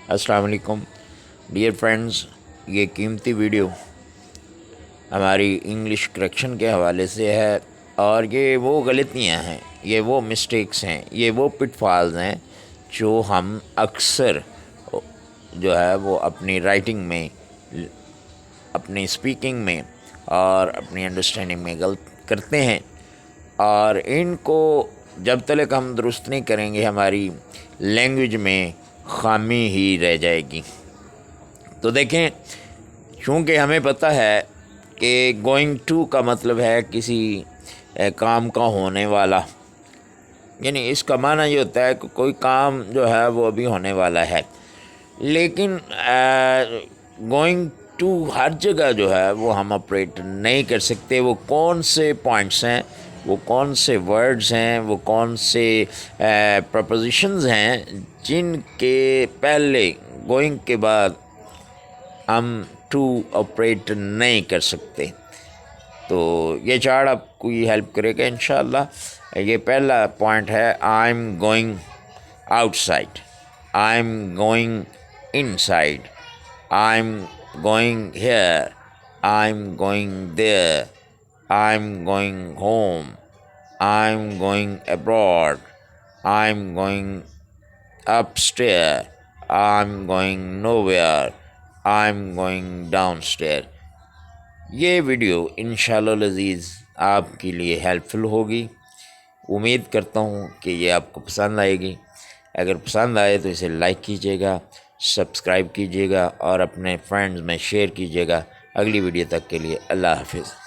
अस्सलाम वालेकुम dear friends, ये कीमती वीडियो हमारी इंग्लिश करेक्शन के हवाले से है और ये वो गलतियां हैं, ये वो मिस्टेक्स हैं, ये वो पिटफॉल्स हैं जो हम अक्सर जो है वो अपनी राइटिंग में, अपनी स्पीकिंग में और अपनी अंडरस्टैंडिंग में गलत करते हैं। और इनको जब तक हम दुरुस्त नहीं करेंगे हमारी लैंग्वेज में खामी ही रह जाएगी। तो देखें, चूँकि हमें पता है कि गोइंग टू का मतलब है किसी काम का होने वाला, यानी इसका माना ये होता है कि कोई काम जो है वो अभी होने वाला है। लेकिन गोइंग टू हर जगह जो है वो हम ऑपरेट नहीं कर सकते। वो कौन से पॉइंट्स हैं, वो कौन से वर्ड्स हैं, वो कौन से प्रपोजिशंस हैं जिनके पहले गोइंग के बाद हम टू ऑपरेट नहीं कर सकते। तो ये चार्ट आपको ये हेल्प करेगा इंशाअल्लाह। ये पहला पॉइंट है, I am going outside, I am going inside, I am going here, I am going there, I am going home, I am going abroad, I am going upstairs, I am going nowhere, I am going downstairs। ये video इंशाअल्लाह अज़ीज़ आपके लिए helpful होगी। उम्मीद करता हूँ कि ये आपको पसंद आएगी। अगर पसंद आए तो इसे लाइक कीजिएगा, सब्सक्राइब कीजिएगा और अपने फ्रेंड्स में शेयर कीजिएगा। अगली वीडियो तक के लिए अल्लाह हाफिज़।